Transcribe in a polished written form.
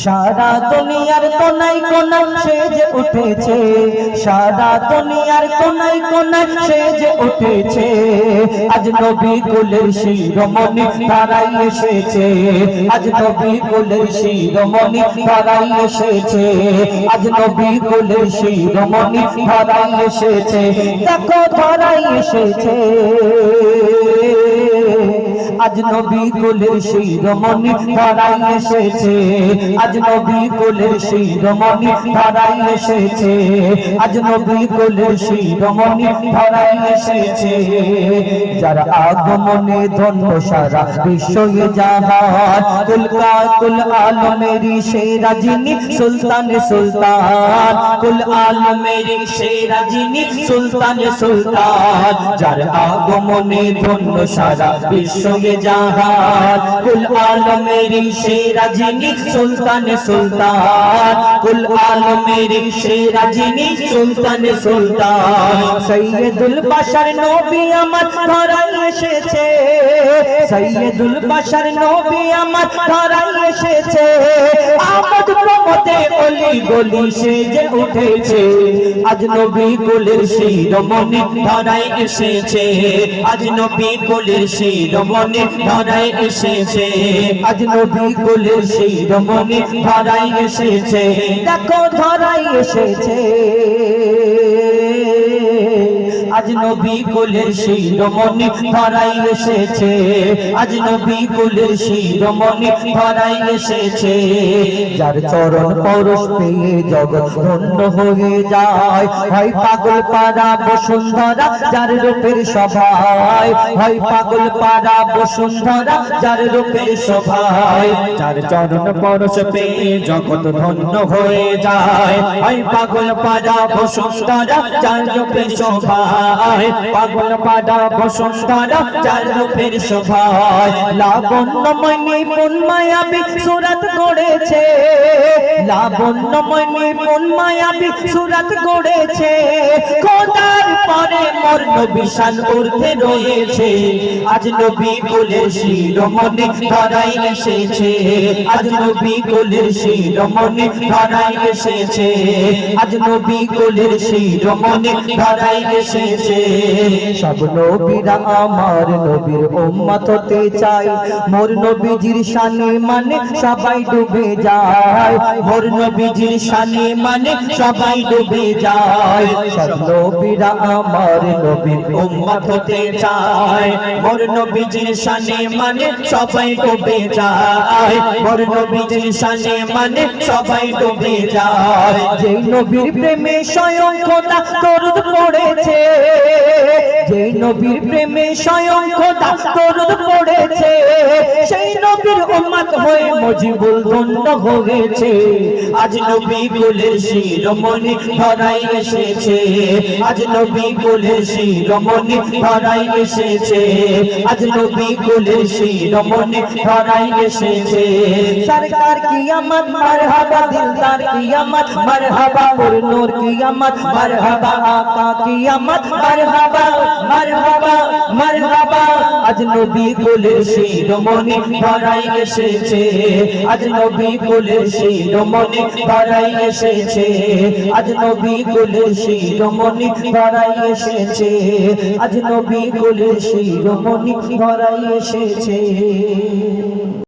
সারা দুনিয়ার কোনায় কোনায় সেজে উঠেছে, সারা দুনিয়ার কোনায় কোনায় সেজে উঠেছে। আজ নবী কুলের শিরোমণি তারাই এসেছে, আজ নবী কুলের শিরোমণি তারাই এসেছে, আজ নবী কুলের শিরোমণি তারাই এসেছে। দেখো তারাই এসেছে, আজ নবী কুলের শিরোমণি তারাই এসেছে, আজ নবী কুলের শিরোমণি তারাই এসেছে, আজ নবী কুলের শিরোমণি তারাই এসেছে। যার আগমনে ধন্য সারা বিশ্বয়ে জাহান, কুল কুল আলমেরি সেরা যিনি সুলতান সুলতান, কুল আলমেরি সেরা যিনি সুলতান সুলতান। যার আগমনে ধন্য সারা বিশ্বয়ে জাহান, কুল আলমেরি সেরা যিনি সুলতান সুলতান, কুল আলমেরি সেরা যিনি সুলতান সুলতান। সৈয়দুল বাশার নবী আমার ধরাই এসেছে, সৈয়দুল বাশার নবী আমার ধরাই এসেছে। আমদ প্রমোদে অলি গলি সেজে উঠেছে, আজ নবী কুলের শিরোমণি ধরাই এসেছে, আজ নবী কুলের শিরোমণি ধরাই এসেছে, আজ নবী কুলের শিরোমণি ধরাই এসেছে। দেখো ধরাই এসেছে, আজ নবী কুলের শিরোমণি ধরাই এসেছে, আজ নবী কুলের শিরোমণি ধরাই এসেছে। যার চরণ পরশ পেয়ে জগৎ ধন্য হয়ে যায়, হয় পাগল পাড়া বসুন্ধরা যার রূপের সভায়, হয় পাগল পাড়া বসুন্ধরা যার রূপের সভায়। যার চরণ পরশ পেয়ে জগৎ ধন্য হয়ে যায়, হয় পাগল পাড়া বসুন্ধরা যার রূপের সভায়, পাগল পাড়া বসুন্ধরা যার রূপের সভায়। লাবণ্যময় নিপুণ মায়াবী সুরাত গড়েছে, লাবণ্যময় নিপুণ মায়াবী সুরাত গড়েছে। খোদার পরে মোর নবী শান ঊর্ধ্বে রয়েছে, আজ নবী কুলের শিরোমণি ধরাই এসেছে, আজ নবী কুলের শিরোমণি ধরাই এসেছে, আজ নবী কুলের শিরোমণি ধরাই এসেছে। সব নবীরা আমার নবীর উম্মত হতে চায়, মোর নবীজির শানে মানে সবাই ডুবে যায়, মোর নবীজির শানে মানে সবাই ডুবে যায়। সব নবীরা আমার নবীর উম্মত হতে চায়, মোর নবীজির শানে মানে সবাই ডুবে যায়, মোর নবীজির শানে মানে সবাই ডুবে যায়। যেই নবীর প্রেমে স্বয়ং খোদা দরুদ পড়েছে, যেই নবীর প্রেমে স্বয়ং খোদা দরুদ পড়েছে, সেই নবীর উম্মত হয়ে মুজিবুল ধন্য হয়েছে। আজ নবী কুলের শিরোমণি ধরাই এসেছে, আজ নবী কুলের শিরোমণি ধরাই এসেছে, আজ নবী কুলের শিরোমণি ধরাই এসেছে। সরকার কিয়ামত মারহাবা, দিলদার কিয়ামত মারহাবা, নূর কিয়ামত মারহাবা, আকা কিয়ামত মারহাবা মারহাবা মারহাবা। আজ নবী কুলের শিরোমণি ধরাই এসেছে, আজ নবী কুলের শিরোমণি ধরাই এসেছে, আজ নবী কুলের শিরোমণি ধরাই এসেছে, আজ নবী কুলের শিরোমণি ধরাই এসেছে।